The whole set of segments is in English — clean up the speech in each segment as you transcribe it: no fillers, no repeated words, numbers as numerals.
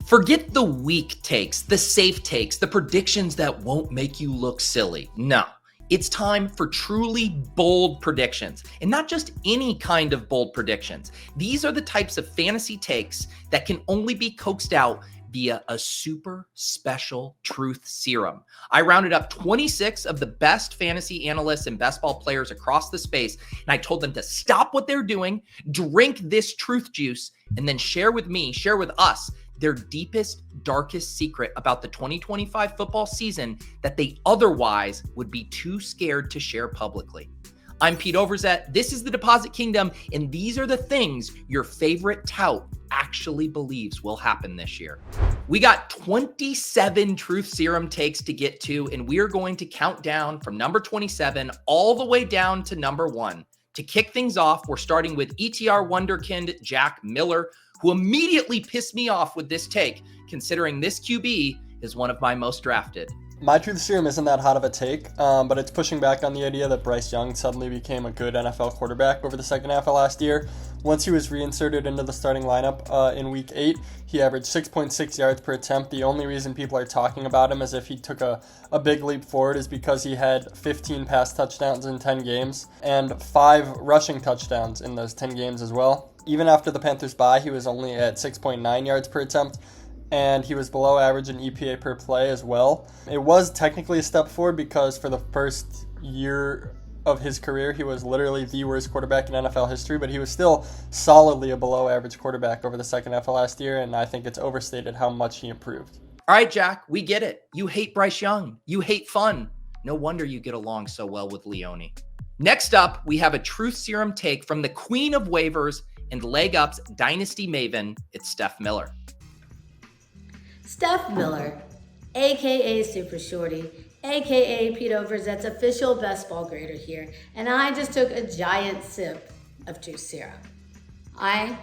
Forget the weak takes, the safe takes, the predictions that won't make you look silly. No, it's time for truly bold predictions, and not just any kind of bold predictions. These are the types of fantasy takes that can only be coaxed out via a super special truth serum. I rounded up 26 of the best fantasy analysts and best ball players across the space, and I told them to stop what they're doing, drink this truth juice, and then share with us their deepest, darkest secret about the 2025 football season that they otherwise would be too scared to share publicly. I'm PeterOverzet, this is the Deposit Kingdom, and these are the things your favorite tout actually believes will happen this year. We got 27 truth serum takes to get to, and we are going to count down from number 27 all the way down to number 1. To kick things off, we're starting with ETR wonderkind Jack Miller, who immediately pissed me off with this take, considering this QB is one of my most drafted. My truth serum isn't that hot of a take, but it's pushing back on the idea that Bryce Young suddenly became a good NFL quarterback over the second half of last year. Once he was reinserted into the starting lineup in Week 8, he averaged 6.6 yards per attempt. The only reason people are talking about him as if he took a big leap forward is because he had 15 pass touchdowns in 10 games and 5 rushing touchdowns in those 10 games as well. Even after the Panthers bye, he was only at 6.9 yards per attempt, and he was below average in EPA per play as well. It was technically a step forward because for the first year of his career, he was literally the worst quarterback in NFL history, but he was still solidly a below average quarterback over the second half of last year, and I think it's overstated how much he improved. All right, Jack, we get it. You hate Bryce Young. You hate fun. No wonder you get along so well with Leone. Next up, we have a truth serum take from the queen of waivers and leg ups dynasty maven. It's Steph Miler. Steph Miler, aka Super Shorty, aka PeterOverzet's official best ball grader here, and I just took a giant sip of truth serum. I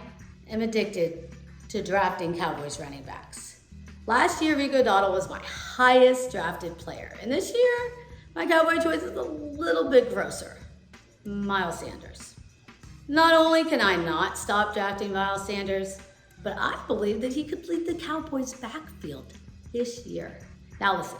am addicted to drafting Cowboys running backs. Last year, Rico Dowdle was my highest drafted player, and this year, my Cowboy choice is a little bit grosser. Miles Sanders. Not only can I not stop drafting Miles Sanders, but I believe that he could lead the Cowboys backfield this year. Now listen,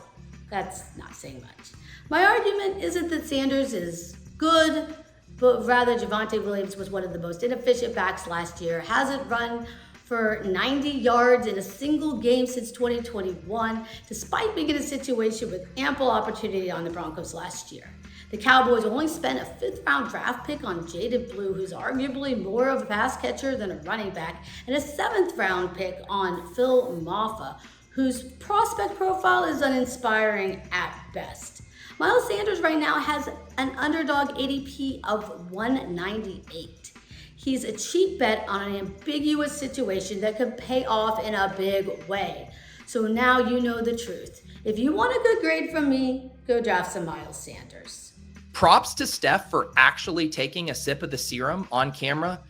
that's not saying much. My argument isn't that Sanders is good, but rather Javonte Williams was one of the most inefficient backs last year, hasn't run for 90 yards in a single game since 2021, despite being in a situation with ample opportunity on the Broncos last year. The Cowboys only spent a 5th-round draft pick on Jaden Blue, who's arguably more of a pass catcher than a running back, and a 7th-round pick on Phil Maffa, whose prospect profile is uninspiring at best. Miles Sanders right now has an underdog ADP of 198. He's a cheap bet on an ambiguous situation that could pay off in a big way. So now you know the truth. If you want a good grade from me, go draft some Miles Sanders. Props to Steph for actually taking a sip of the serum on camera,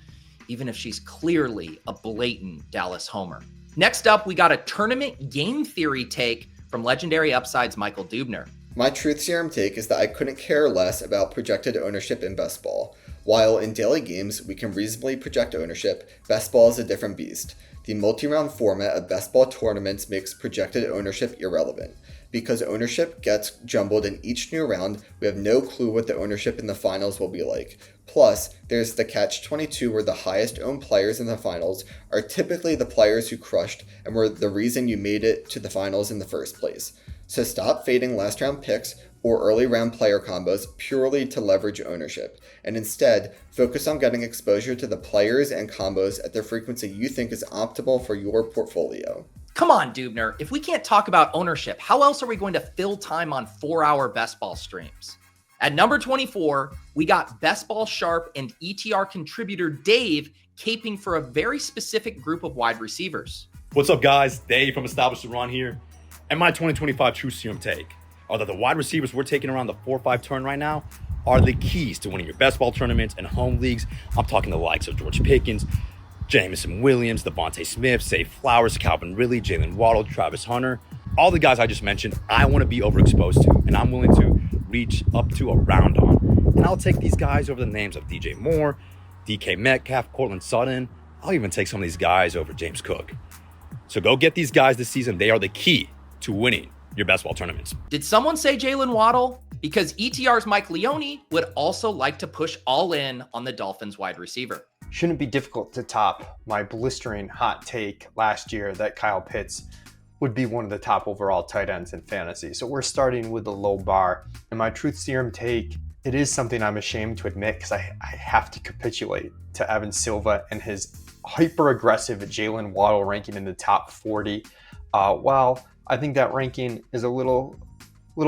even if she's clearly a blatant Dallas homer. Next up, we got a tournament game theory take from Legendary Upside's Michael Dubner. My truth serum take is that I couldn't care less about projected ownership in best ball. While in daily games, we can reasonably project ownership, best ball is a different beast. The multi-round format of best ball tournaments makes projected ownership irrelevant. Because ownership gets jumbled in each new round, we have no clue what the ownership in the finals will be like. Plus, there's the catch-22 where the highest owned players in the finals are typically the players who crushed and were the reason you made it to the finals in the first place. So stop fading last round picks or early round player combos purely to leverage ownership, and instead focus on getting exposure to the players and combos at the frequency you think is optimal for your portfolio. Come on, Dubner. If we can't talk about ownership, how else are we going to fill time on 4-hour best ball streams? At number 24, we got Best Ball Sharp and ETR contributor Dave caping for a very specific group of wide receivers. What's up, guys? Dave from Established to Run here. And my 2025 True Serum take are that the wide receivers we're taking around the 4-5 turn right now are the keys to winning your best ball tournaments and home leagues. I'm talking the likes of George Pickens, Jameson Williams, Devontae Smith, Zay Flowers, Calvin Ridley, Jalen Waddle, Travis Hunter. All the guys I just mentioned, I want to be overexposed to, and I'm willing to reach up to a round on. And I'll take these guys over the names of DJ Moore, DK Metcalf, Cortland Sutton. I'll even take some of these guys over James Cook. So go get these guys this season. They are the key to winning your best ball tournaments. Did someone say Jalen Waddle? Because ETR's Mike Leone would also like to push all in on the Dolphins wide receiver. Shouldn't be difficult to top my blistering hot take last year that Kyle Pitts would be one of the top overall tight ends in fantasy. So we're starting with a low bar. And my truth serum take, it is something I'm ashamed to admit because I have to capitulate to Evan Silva and his hyper-aggressive Jalen Waddle ranking in the top 40. While I think that ranking is a little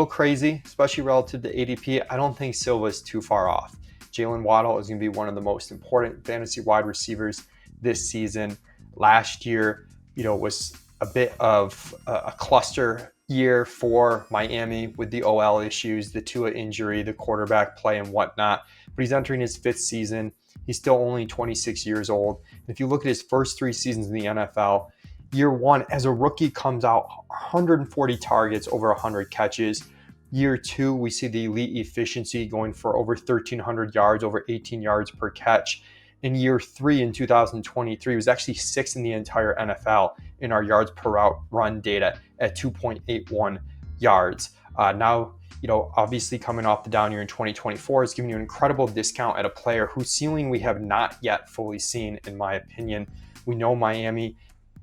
crazy, especially relative to ADP, I don't think Silva is too far off. Jalen Waddle is going to be one of the most important fantasy wide receivers this season. Last year, was a bit of a cluster year for Miami with the OL issues, the Tua injury, the quarterback play and whatnot. But he's entering his 5th season. He's still only 26 years old. And if you look at his first 3 seasons in the NFL, year 1 as a rookie comes out 140 targets, over 100 catches. Year 2, we see the elite efficiency going for over 1,300 yards, over 18 yards per catch. In year 3 in 2023, he was actually 6th in the entire NFL in our yards per route run data at 2.81 yards. Now, obviously coming off the down year in 2024 is giving you an incredible discount at a player whose ceiling we have not yet fully seen, in my opinion. We know Miami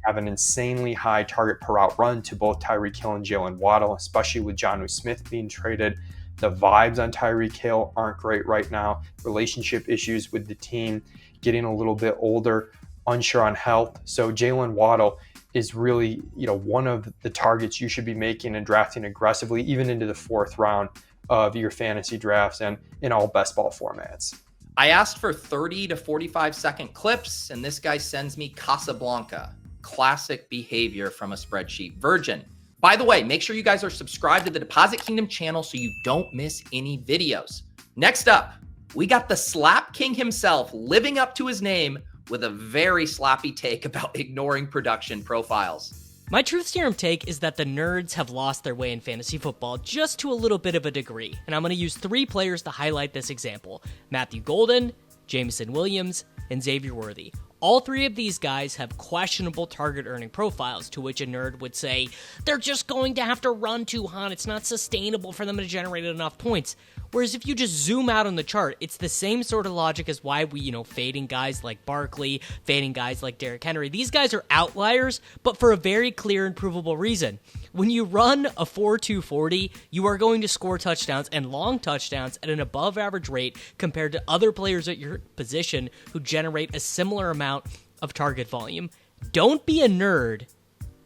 have an insanely high target per route run to both Tyreek Hill and Jalen Waddle, especially with Jonnu Smith being traded. The vibes on Tyreek Hill aren't great right now. Relationship issues with the team, getting a little bit older, unsure on health. So Jalen Waddle is really, one of the targets you should be making and drafting aggressively, even into the 4th round of your fantasy drafts and in all best ball formats. I asked for 30 to 45 second clips, and this guy sends me Casablanca. Classic behavior from a spreadsheet virgin. By the way, make sure you guys are subscribed to the Deposit Kingdom channel so you don't miss any videos. Next up, we got the Slap King himself living up to his name with a very slappy take about ignoring production profiles. My truth serum take is that the nerds have lost their way in fantasy football just to a little bit of a degree, and I'm going to use 3 players to highlight this example: Matthew Golden, Jameson Williams, and Xavier Worthy. All 3 of these guys have questionable target earning profiles, to which a nerd would say, they're just going to have to run too hot, it's not sustainable for them to generate enough points. Whereas if you just zoom out on the chart, it's the same sort of logic as why we, fading guys like Barkley, fading guys like Derrick Henry. These guys are outliers, but for a very clear and provable reason. When you run a 4.2 40, you are going to score touchdowns and long touchdowns at an above average rate compared to other players at your position who generate a similar amount of target volume. Don't be a nerd,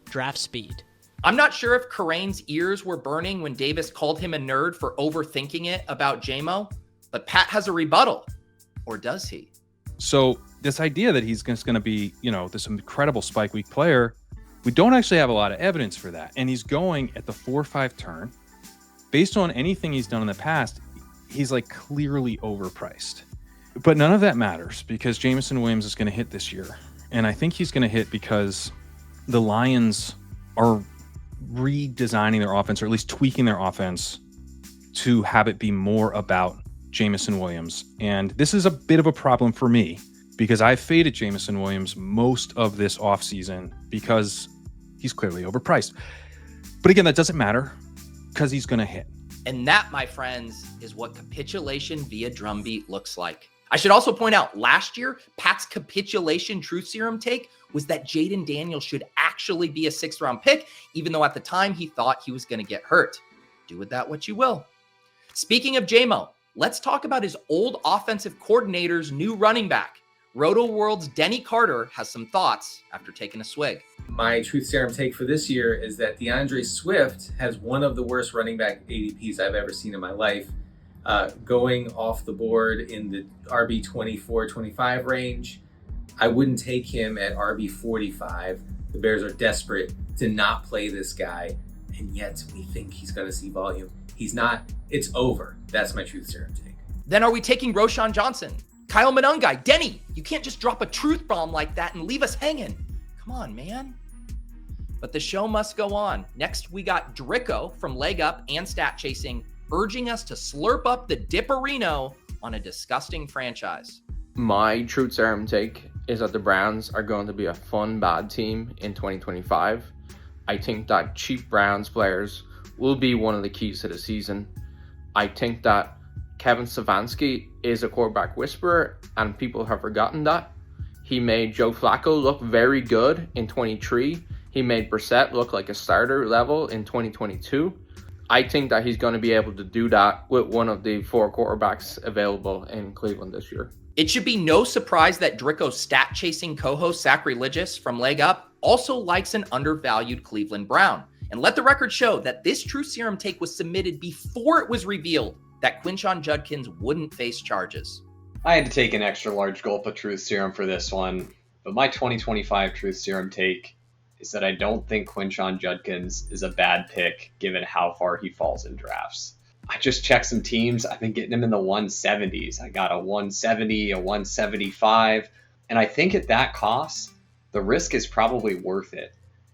draft speed. I'm not sure if Kerrane's ears were burning when Davis called him a nerd for overthinking it about JMO, but Pat has a rebuttal. Or does he? So this idea that he's just going to be, this incredible spike week player, we don't actually have a lot of evidence for that. And he's going at the 4-5 turn. Based on anything he's done in the past, he's clearly overpriced. But none of that matters because Jameson Williams is going to hit this year. And I think he's going to hit because the Lions are redesigning their offense, or at least tweaking their offense to have it be more about Jameson Williams. And this is a bit of a problem for me because I faded Jameson Williams most of this offseason because he's clearly overpriced. But again, that doesn't matter because he's going to hit. And that, my friends, is what capitulation via drumbeat looks like. I should also point out, last year, Pat's capitulation truth serum take was that Jaden Daniels should actually be a 6th round pick, even though at the time he thought he was going to get hurt. Do with that what you will. Speaking of JMO, let's talk about his old offensive coordinator's new running back. Roto World's Denny Carter has some thoughts after taking a swig. My truth serum take for this year is that DeAndre Swift has one of the worst running back ADPs I've ever seen in my life. Going off the board in the RB 24-25 range. I wouldn't take him at RB 45. The Bears are desperate to not play this guy, and yet we think he's going to see volume. He's not. It's over. That's my truth serum take. Then are we taking Roshan Johnson? Kyle Monungai? Denny, you can't just drop a truth bomb like that and leave us hanging. Come on, man. But the show must go on. Next, we got Drico from Leg Up and Stat Chasing urging us to slurp up the Dipperino on a disgusting franchise. My truth serum take is that the Browns are going to be a fun bad team in 2025. I think that cheap Browns players will be one of the keys to the season. I think that Kevin Stefanski is a quarterback whisperer, and people have forgotten that. He made Joe Flacco look very good in 23. He made Brissett look like a starter level in 2022. I think that he's going to be able to do that with one of the 4 quarterbacks available in Cleveland this year. It should be no surprise that Drico's stat-chasing co-host Sackreligious from Leg Up also likes an undervalued Cleveland Brown. And let the record show that this Truth Serum take was submitted before it was revealed that Quinshon Judkins wouldn't face charges. I had to take an extra large gulp of Truth Serum for this one, but my 2025 Truth Serum take is that I don't think Quinshon Judkins is a bad pick given how far he falls in drafts. I just checked some teams. I've been getting him in the 170s. I got a 170, a 175, and I think at that cost, the risk is probably worth it.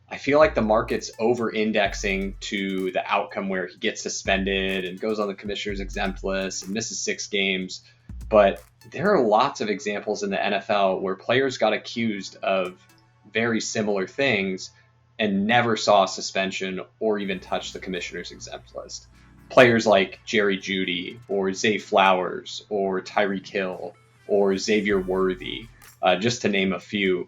I feel like the market's over-indexing to the outcome where he gets suspended and goes on the commissioner's exempt list and misses 6 games. But there are lots of examples in the NFL where players got accused of very similar things and never saw a suspension or even touched the commissioner's exempt list. Players like Jerry Jeudy or Zay Flowers or Tyreek Hill or Xavier Worthy, just to name a few.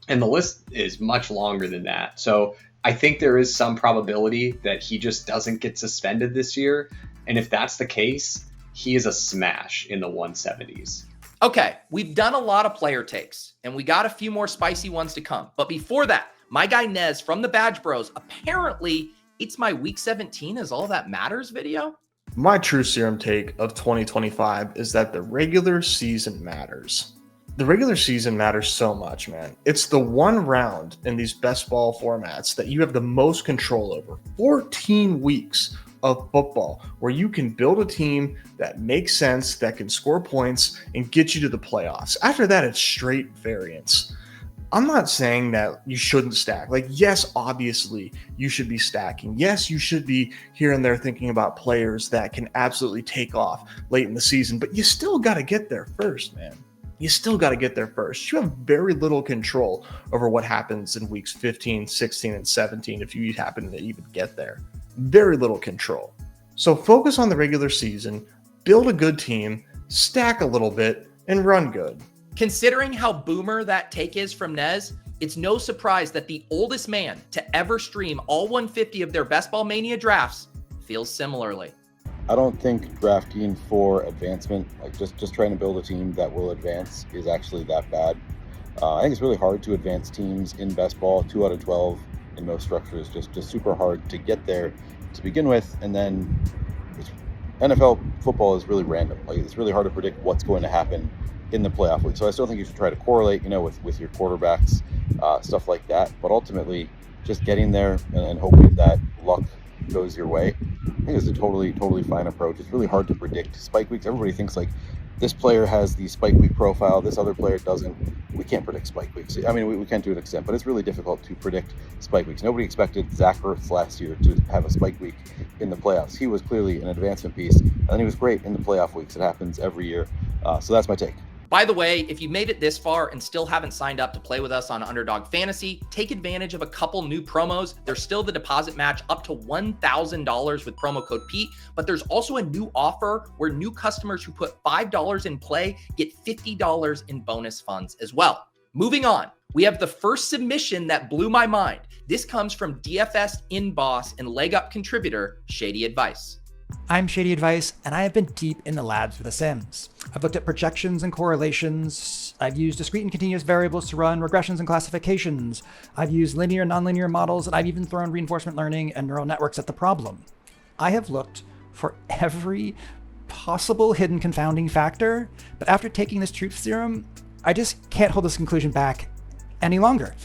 And the list is much longer than that. So I think there is some probability that he just doesn't get suspended this year. And if that's the case, he is a smash in the 170s. Okay, we've done a lot of player takes, and we got a few more spicy ones to come. But before that, my guy Nez from the Badge Bros, apparently it's my week 17 is all that matters video. My True Serum take of 2025 is that the regular season matters. The regular season matters so much, man. It's the one round in these best ball formats that you have the most control over. 14 weeks of football where you can build a team that makes sense, that can score points and get you to the playoffs. After that, it's straight variance. I'm not saying that you shouldn't stack. Like, yes, obviously you should be stacking. Yes, you should be here and there thinking about players that can absolutely take off late in the season, but you still got to get there first, man. You still got to get there first. You have very little control over what happens in weeks 15, 16, and 17 if you happen to even get there. Very little control. So focus on the regular season, build a good team, stack a little bit, and run good. Considering how boomer that take is from Nez, it's no surprise that the oldest man to ever stream all 150 of their Best Ball Mania drafts feels similarly. I don't think drafting for advancement, like just trying to build a team that will advance, is actually that bad. I think it's really hard to advance teams in best ball. 2 out of 12 in most structures, just super hard to get there to begin with. And then NFL football is really random. Like, it's really hard to predict what's going to happen in the playoff week. So I still think you should try to correlate, with your quarterbacks, stuff like that. But ultimately, just getting there and hoping that luck goes your way, I think it's a totally fine approach. It's really hard to predict spike weeks. Everybody thinks like this player has the spike week profile, this other player doesn't. We can't predict spike weeks. I mean, we can to an extent, but it's really difficult to predict spike weeks. Nobody expected Zach Ertz last year to have a spike week in the playoffs. He was clearly an advancement piece, and he was great in the playoff weeks. It happens every year. So that's my take. By the way, if you made it this far and still haven't signed up to play with us on Underdog Fantasy, take advantage of a couple new promos. There's still the deposit match up to $1,000 with promo code Pete, but there's also a new offer where new customers who put $5 in play get $50 in bonus funds as well. Moving on, we have the first submission that blew my mind. This comes from DFS in-boss and leg up contributor, Shaidy Advice. I'm Shaidy Advice, and I have been deep in the labs for The Sims. I've looked at projections and correlations. I've used discrete and continuous variables to run regressions and classifications. I've used linear and nonlinear models, and I've even thrown reinforcement learning and neural networks at the problem. I have looked for every possible hidden confounding factor, but after taking this truth serum, I just can't hold this conclusion back any longer.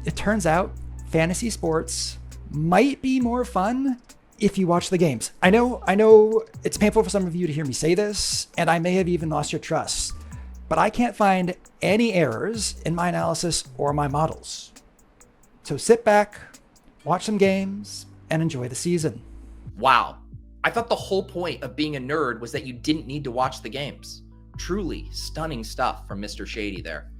It turns out fantasy sports might be more fun if you watch the games. I know it's painful for some of you to hear me say this, and I may have even lost your trust, but I can't find any errors in my analysis or my models. So sit back, watch some games, and enjoy the season. Wow. I thought the whole point of being a nerd was that you didn't need to watch the games. Truly stunning stuff from Mr. Shaidy there.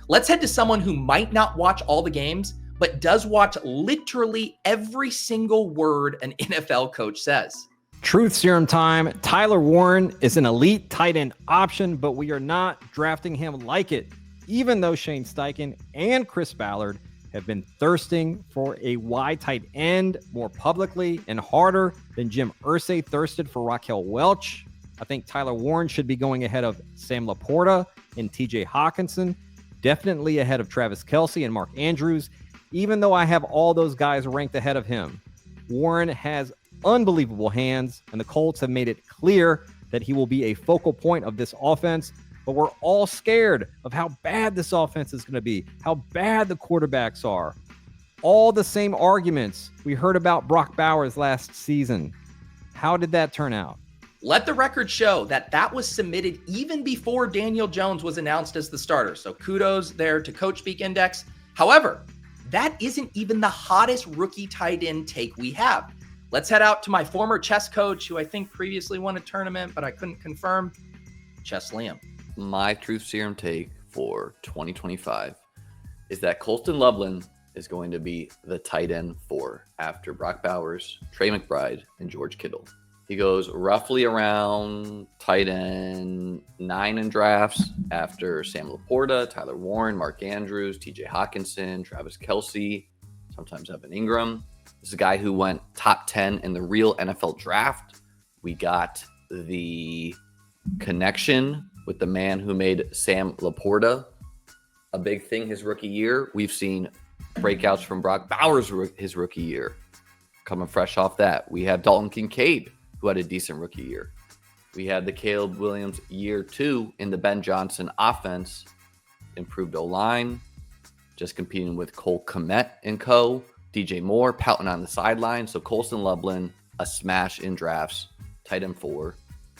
Let's head to someone who might not watch all the games, but does watch literally every single word an NFL coach says. Truth serum time. Tyler Warren is an elite tight end option, but we are not drafting him like it, even though Shane Steichen and Chris Ballard have been thirsting for a wide tight end more publicly and harder than Jim Irsay thirsted for Raquel Welch. I think Tyler Warren should be going ahead of Sam Laporta and TJ Hawkinson, definitely ahead of Travis Kelce and Mark Andrews, even though I have all those guys ranked ahead of him. Warren has unbelievable hands, and the Colts have made it clear that he will be a focal point of this offense, but we're all scared of how bad this offense is going to be, how bad the quarterbacks are. All the same arguments we heard about Brock Bowers last season. How did that turn out? Let the record show that that was submitted even before Daniel Jones was announced as the starter. So kudos there to CoachspeakIndex. However, that isn't even the hottest rookie tight end take we have. Let's head out to my former chess coach, who I think previously won a tournament, but I couldn't confirm, ChessLiam. My truth serum take for 2025 is that Colston Loveland is going to be the tight end 4 after Brock Bowers, Trey McBride, and George Kittle. He goes roughly around tight end 9 in drafts after Sam Laporta, Tyler Warren, Mark Andrews, TJ Hawkinson, Travis Kelce, sometimes Evan Ingram. This is a guy who went top 10 in the real NFL draft. We got the connection with the man who made Sam Laporta a big thing his rookie year. We've seen breakouts from Brock Bowers his rookie year. Coming fresh off that, we have Dalton Kincaid, who had a decent rookie year. We had the Caleb Williams year 2 in the Ben Johnson offense. Improved O-line, just competing with Cole Kmet and co. DJ Moore pouting on the sideline. So Colston Loveland, a smash in drafts. Tight end 4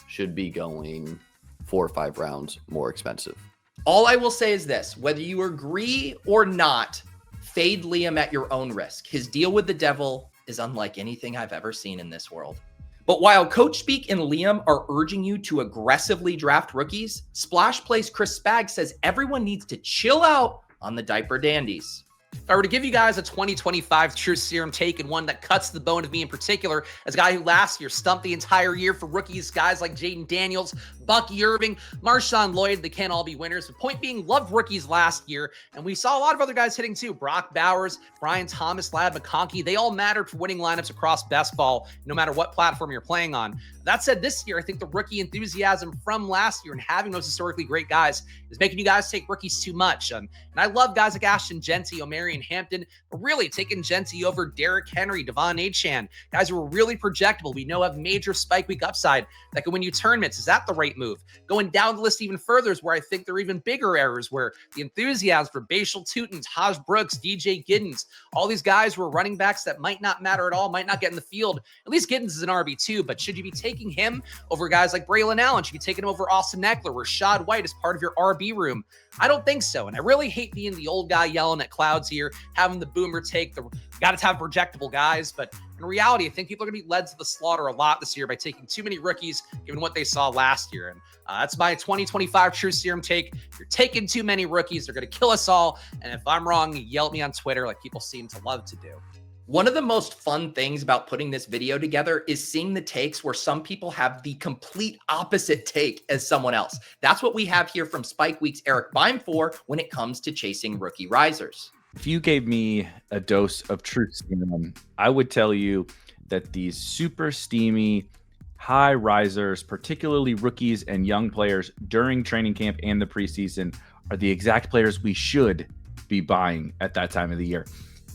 should be going 4 or 5 rounds more expensive. All I will say is this: whether you agree or not, fade Liam at your own risk. His deal with the devil is unlike anything I've ever seen in this world. But while Coach Speak and Liam are urging you to aggressively draft rookies, Splash Plays Chris Spag says everyone needs to chill out on the diaper dandies. If I were to give you guys a 2025 Truth Serum take, and one that cuts the bone of me in particular, as a guy who last year stumped the entire year for rookies, guys like Jaden Daniels, Bucky Irving, Marshawn Lloyd, they can't all be winners. The point being, loved rookies last year, and we saw a lot of other guys hitting too. Brock Bowers, Brian Thomas, Ladd McConkey, they all mattered for winning lineups across best ball, no matter what platform you're playing on. That said, this year, I think the rookie enthusiasm from last year and having those historically great guys is making you guys take rookies too much. And I love guys like Ashton Genty, Omarion Hampton, but really taking Genty over Derrick Henry, Devon Achane, guys who are really projectable. We know have major spike week upside that can win you tournaments. Is that the right move? Going down the list even further is where I think there are even bigger errors, where the enthusiasm for Bashal Tutins, Haj Brooks, DJ Giddens, all these guys who are running backs that might not matter at all, might not get in the field. At least Giddens is an RB2, but should you be taking him over guys like Braylon Allen? Should you be taking him over Austin Eckler, Rashad White as part of your RB room? I don't think so. And I really hate being the old guy yelling at clouds here, having the boomer take the got to have projectable guys. But in reality, I think people are going to be led to the slaughter a lot this year by taking too many rookies, given what they saw last year. And that's my 2025 True Serum take. You're taking too many rookies. They're going to kill us all. And if I'm wrong, yell at me on Twitter like people seem to love to do. One of the most fun things about putting this video together is seeing the takes where some people have the complete opposite take as someone else. That's what we have here from SpikeWeek's Erik for when it comes to chasing rookie risers. If you gave me a dose of truth serum, I would tell you that these super steamy high risers, particularly rookies and young players during training camp and the preseason, are the exact players we should be buying at that time of the year.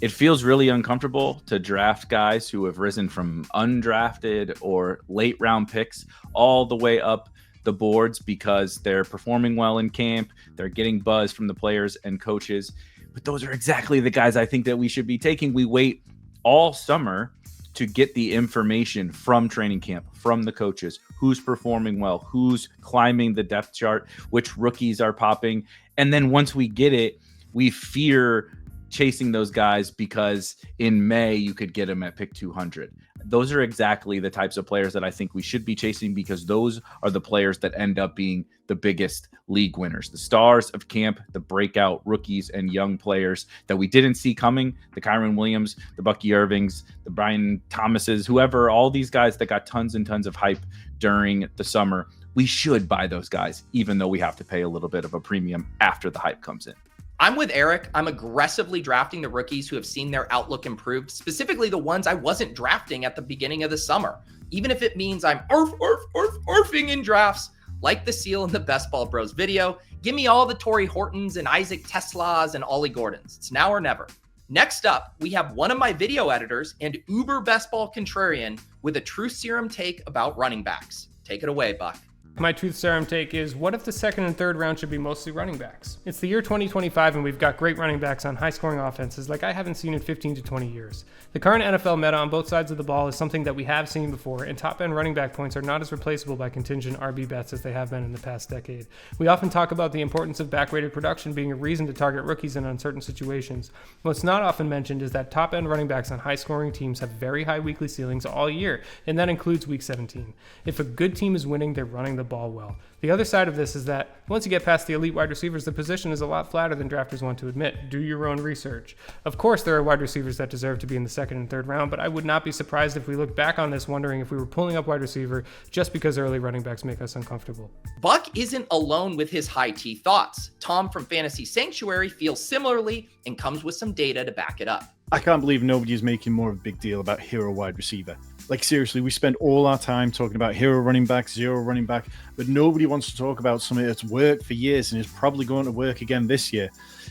It feels really uncomfortable to draft guys who have risen from undrafted or late round picks all the way up the boards because they're performing well in camp. They're getting buzz from the players and coaches. But those are exactly the guys I think that we should be taking. We wait all summer to get the information from training camp, from the coaches, who's performing well, who's climbing the depth chart, which rookies are popping. And then once we get it, we fear chasing those guys because in May you could get them at pick 200. those are exactly the types of players that I think we should be chasing, because those are the players that end up being the biggest league winners, the stars of camp, the breakout rookies and young players that we didn't see coming, the Kyren Williams, the Bucky Irvings, the Brian Thomases, whoever, all these guys that got tons and tons of hype during the summer. We should buy those guys, even though we have to pay a little bit of a premium after the hype comes in. I'm with Erik. I'm aggressively drafting the rookies who have seen their outlook improved, specifically the ones I wasn't drafting at the beginning of the summer, even if it means I'm orfing in drafts like the seal in the Best Ball Bros video. Give me all the Torrey Hortons and Isaac Teslas and Ollie Gordons. It's now or never. Next up, we have one of my video editors and uber best ball contrarian with a truth serum take about running backs. Take it away, Buck. My truth serum take is, what if the second and third round should be mostly running backs? It's the year 2025 and we've got great running backs on high-scoring offenses like I haven't seen in 15 to 20 years. The current NFL meta on both sides of the ball is something that we have seen before, and top-end running back points are not as replaceable by contingent RB bets as they have been in the past decade. We often talk about the importance of back-rated production being a reason to target rookies in uncertain situations. What's not often mentioned is that top-end running backs on high-scoring teams have very high weekly ceilings all year, and that includes week 17. If a good team is winning, they're running the ball well. The other side of this is that once you get past the elite wide receivers, the position is a lot flatter than drafters want to admit. Do your own research. Of course, there are wide receivers that deserve to be in the second and third round, but I would not be surprised if we look back on this wondering if we were pulling up wide receiver just because early running backs make us uncomfortable. Buck isn't alone with his high T thoughts. Tom from Fantasy Sanctuary feels similarly and comes with some data to back it up. I can't believe nobody is making more of a big deal about hero wide receiver. Like, seriously, we spend all our time talking about hero running back, zero running back, but nobody wants to talk about something that's worked for years and is probably going to work again this year.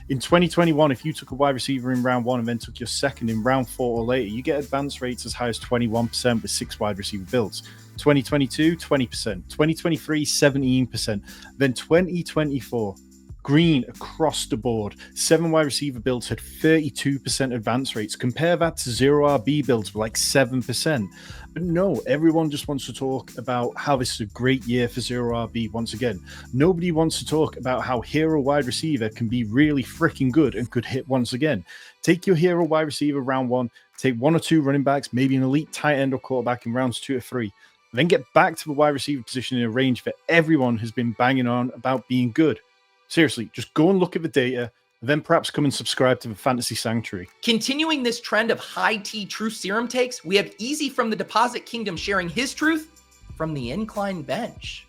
In 2021, if you took a wide receiver in round 1 and then took your second in round 4 or later, you get advance rates as high as 21% with 6 wide receiver builds. 2022, 20%. 2023, 17%. Then 2024, green across the board. 7 wide receiver builds had 32% advance rates. Compare that to 0 RB builds with like 7%. But no, everyone just wants to talk about how this is a great year for 0 RB once again. Nobody wants to talk about how hero wide receiver can be really freaking good and could hit once again. Take your hero wide receiver round 1, take 1 or 2 running backs, maybe an elite tight end or quarterback in rounds 2 or 3. Then get back to the wide receiver position in a range that everyone has been banging on about being good. Seriously, just go and look at the data, and then perhaps come and subscribe to the Fantasy Sanctuary. Continuing this trend of high T truth serum takes, we have Easy from the Deposit Kingdom sharing his truth from the incline bench.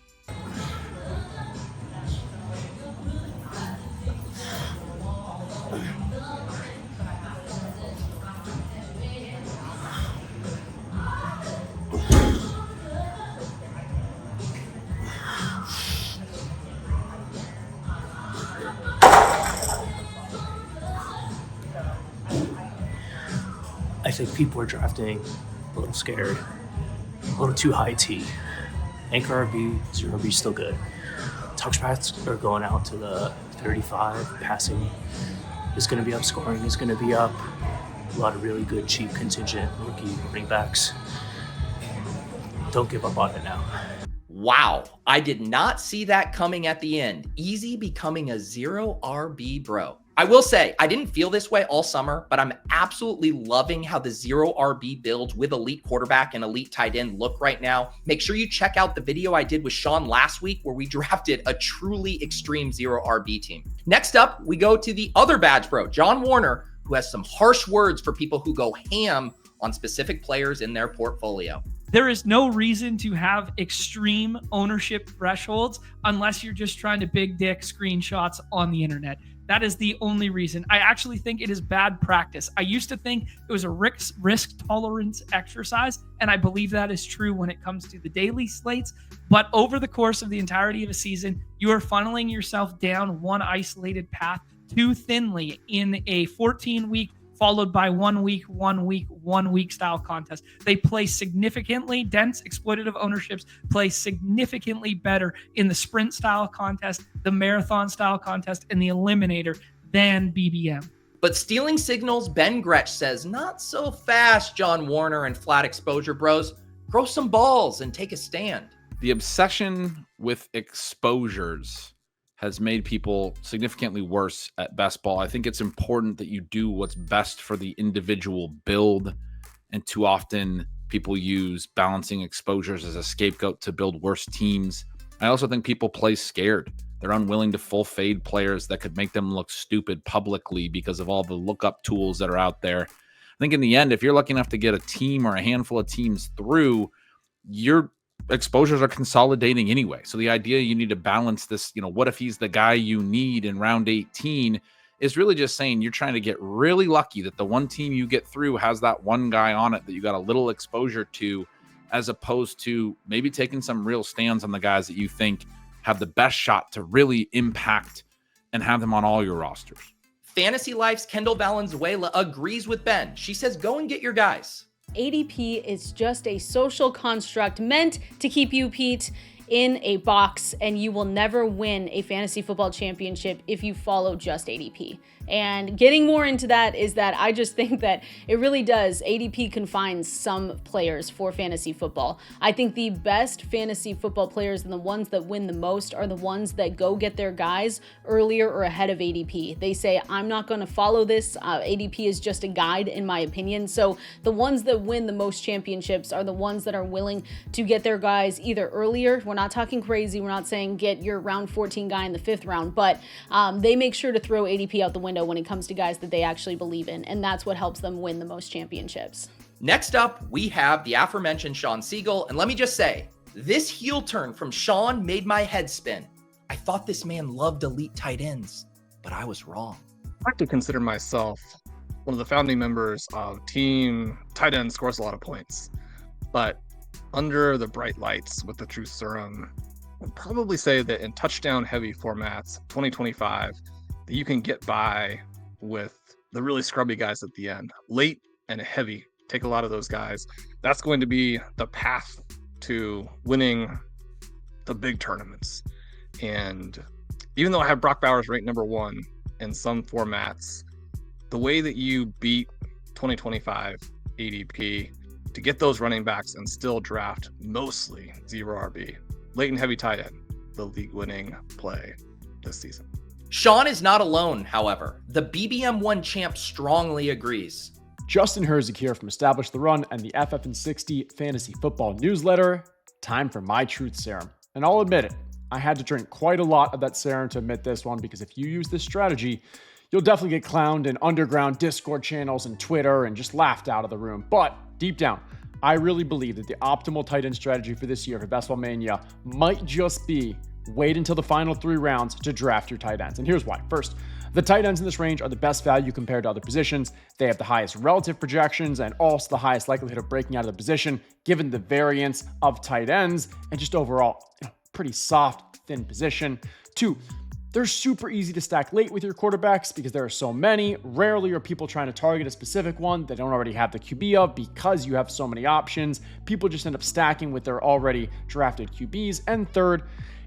I think people are drafting a little scared, a little too high T. Anchor RB, 0 RB still good. Touchbacks are going out to the 35. Passing is going to be up. Scoring is going to be up. A lot of really good, cheap contingent rookie running backs. Don't give up on it now. Wow, I did not see that coming at the end. Easy becoming a 0 RB bro. I will say, I didn't feel this way all summer, but I'm absolutely loving how the 0 RB builds with elite quarterback and elite tight end look right now. Make sure you check out the video I did with Shawn last week where we drafted a truly extreme 0 RB team. Next up, we go to the other badge bro, John Warner, who has some harsh words for people who go ham on specific players in their portfolio. There is no reason to have extreme ownership thresholds unless you're just trying to big dick screenshots on the internet. That is the only reason. I actually think it is bad practice. I used to think it was a risk tolerance exercise, and I believe that is true when it comes to the daily slates. But over the course of the entirety of a season, you are funneling yourself down one isolated path too thinly in a 14-week followed by 1 week style contest. They play significantly, dense exploitative ownerships play significantly better in the sprint style contest, the marathon style contest, and the eliminator than BBM. But Stealing Signals, Ben Gretch says, not so fast, John Warner and flat exposure bros. Grow some balls and take a stand. The obsession with exposures has made people significantly worse at best ball. I think it's important that you do what's best for the individual build, and too often People use balancing exposures as a scapegoat to build worse teams. I also think people play scared. They're unwilling to full fade players that could make them look stupid publicly because of all the lookup tools that are out there. I think in the end, if you're lucky enough to get a team or a handful of teams through, your exposures are consolidating anyway. So the idea you need to balance this, what if he's the guy you need in round 18 is really just saying you're trying to get really lucky that the one team you get through has that one guy on it that you got a little exposure to, as opposed to maybe taking some real stands on the guys that you think have the best shot to really impact and have them on all your rosters. Fantasy Life's Kendall Valenzuela agrees with Ben. She says, go and get your guys. ADP is just a social construct meant to keep you, Pete, in a box, and you will never win a fantasy football championship if you follow just ADP. And getting more into that is that I just think that it really does. ADP confines some players for fantasy football. I think the best fantasy football players and the ones that win the most are the ones that go get their guys earlier or ahead of ADP. They say, I'm not going to follow this. ADP is just a guide, in my opinion. So the ones that win the most championships are the ones that are willing to get their guys either earlier. We're not talking crazy. We're not saying get your round 14 guy in the 5th round, but they make sure to throw ADP out the window when it comes to guys that they actually believe in, and that's what helps them win the most championships. Next up, we have the aforementioned Shawn Siegele, and let me just say, this heel turn from Shawn made my head spin. I thought this man loved elite tight ends, but I was wrong. I like to consider myself one of the founding members of Team Tight End Scores a Lot of Points, but under the bright lights with the Truth Serum, I'd probably say that in touchdown-heavy formats, 2025, that you can get by with the really scrubby guys at the end. Late and heavy, take a lot of those guys. That's going to be the path to winning the big tournaments. And even though I have Brock Bowers ranked number 1 in some formats, the way that you beat 2025 ADP to get those running backs and still draft mostly 0 RB, late and heavy tight end, the league-winning play this season. Shawn is not alone, however. The BBM1 champ strongly agrees. Justin Herzig here from Establish the Run and the FF60 Fantasy Football Newsletter. Time for my truth serum. And I'll admit it, I had to drink quite a lot of that serum to admit this one, because if you use this strategy, you'll definitely get clowned in underground Discord channels and Twitter and just laughed out of the room. But deep down, I really believe that the optimal tight end strategy for this year for Best Ball Mania might just be wait until the final 3 rounds to draft your tight ends. And here's why. First, the tight ends in this range are the best value compared to other positions. They have the highest relative projections and also the highest likelihood of breaking out of the position, given the variance of tight ends and just overall, pretty soft, thin position. 2, they're super easy to stack late with your quarterbacks because there are so many. Rarely are people trying to target a specific one they don't already have the QB of because you have so many options. People just end up stacking with their already drafted QBs. And third,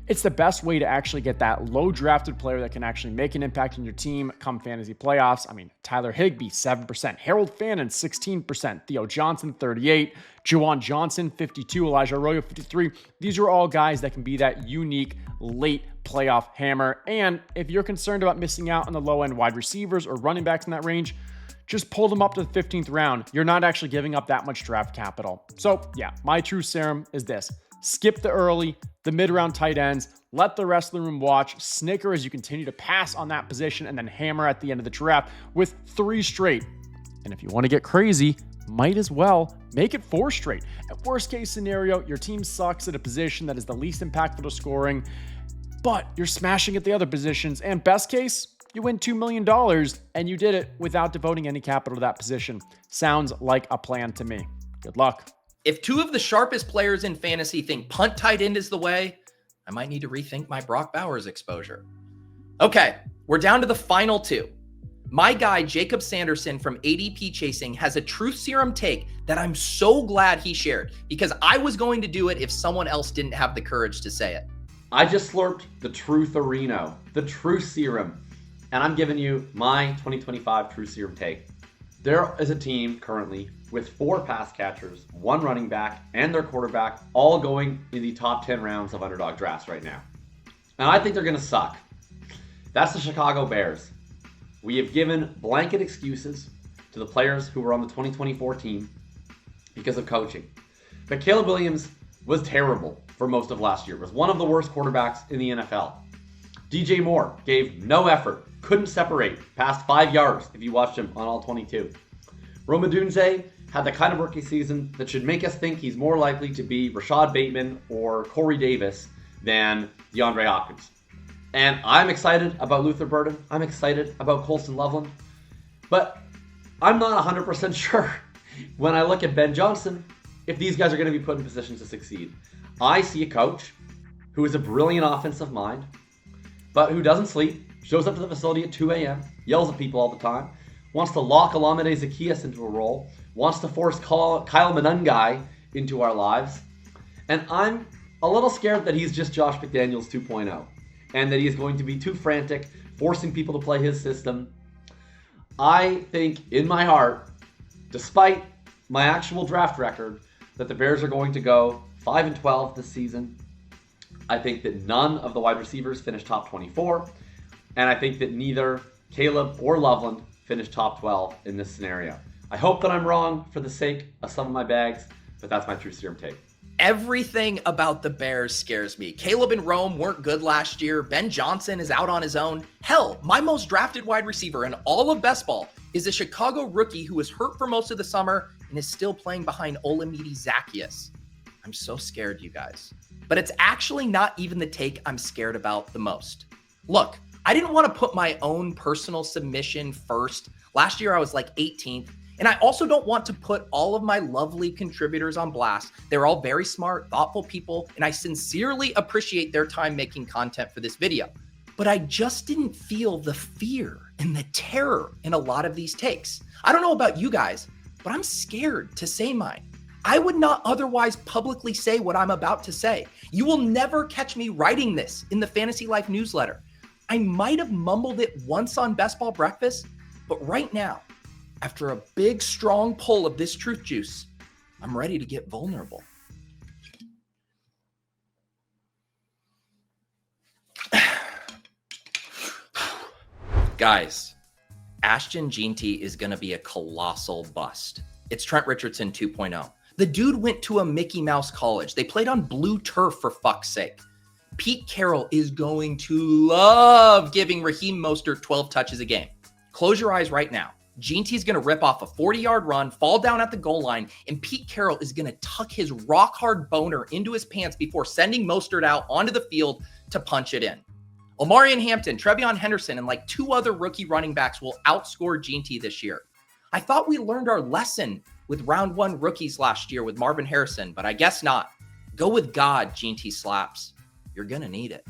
it's the best way to actually get that low drafted player that can actually make an impact on your team come fantasy playoffs. I mean, Tyler Higbee, 7%, Harold Fannin, 16%, Theo Johnson, 38%, Juwan Johnson, 52%, Elijah Arroyo, 53%. These are all guys that can be that unique late playoff hammer. And if you're concerned about missing out on the low end wide receivers or running backs in that range, just pull them up to the 15th round. You're not actually giving up that much draft capital. So yeah, my true serum is this. Skip the early, the mid-round tight ends, let the rest of the room watch, snicker as you continue to pass on that position, and then hammer at the end of the draft with 3 straight. And if you want to get crazy, might as well make it 4 straight. At worst case scenario, your team sucks at a position that is the least impactful to scoring, but you're smashing at the other positions. And best case, you win $2 million, and you did it without devoting any capital to that position. Sounds like a plan to me. Good luck. If 2 of the sharpest players in fantasy think punt tight end is the way, I might need to rethink my Brock Bowers exposure. Okay, we're down to the final 2. My guy, Jakob Sanderson from ADP Chasing, has a truth serum take that I'm so glad he shared, because I was going to do it if someone else didn't have the courage to say it. I just slurped the Trutherino, the truth serum, and I'm giving you my 2025 truth serum take. There is a team currently with 4 pass catchers, 1 running back, and their quarterback all going in the top 10 rounds of Underdog drafts right now. And I think they're going to suck. That's the Chicago Bears. We have given blanket excuses to the players who were on the 2024 team, because of coaching. But Caleb Williams was terrible for most of last year, was one of the worst quarterbacks in the NFL. DJ Moore gave no effort, couldn't separate past 5 yards if you watched him on all 22. Rome Odunze had the kind of rookie season that should make us think he's more likely to be Rashad Bateman or Corey Davis than DeAndre Hopkins. And I'm excited about Luther Burden. I'm excited about Colston Loveland. But I'm not 100% sure when I look at Ben Johnson if these guys are going to be put in positions to succeed. I see a coach who is a brilliant offensive mind, but who doesn't sleep, shows up to the facility at 2 a.m., yells at people all the time, wants to lock Olamide Zaccheaus into a role, wants to force Kyle Monangai into our lives. And I'm a little scared that he's just Josh McDaniels 2.0 and that he is going to be too frantic, forcing people to play his system. I think in my heart, despite my actual draft record, that the Bears are going to go 5-12 this season. I think that none of the wide receivers finish top 24. And I think that neither Caleb or Loveland finish top 12 in this scenario. I hope that I'm wrong for the sake of some of my bags, but that's my true serum take. Everything about the Bears scares me. Caleb and Rome weren't good last year. Ben Johnson is out on his own. Hell, my most drafted wide receiver in all of best ball is a Chicago rookie who was hurt for most of the summer and is still playing behind Olamide Zaccheaus. I'm so scared, you guys. But it's actually not even the take I'm scared about the most. Look, I didn't want to put my own personal submission first. Last year I was like 18th. And I also don't want to put all of my lovely contributors on blast. They're all very smart, thoughtful people, and I sincerely appreciate their time making content for this video. But I just didn't feel the fear and the terror in a lot of these takes. I don't know about you guys, but I'm scared to say mine. I would not otherwise publicly say what I'm about to say. You will never catch me writing this in the Fantasy Life newsletter. I might have mumbled it once on Best Ball Breakfast, but right now, after a big, strong pull of this truth juice, I'm ready to get vulnerable. Guys, Ashton Jeanty is going to be a colossal bust. It's Trent Richardson 2.0. The dude went to a Mickey Mouse college. They played on blue turf, for fuck's sake. Pete Carroll is going to love giving Raheem Mostert 12 touches a game. Close your eyes right now. Jeanty's going to rip off a 40-yard run, fall down at the goal line, and Pete Carroll is going to tuck his rock-hard boner into his pants before sending Mostert out onto the field to punch it in. Omarion Hampton, Trevion Henderson, and like 2 other rookie running backs will outscore Jeanty this year. I thought we learned our lesson with round 1 rookies last year with Marvin Harrison, but I guess not. Go with God, Jeanty slaps. You're going to need it.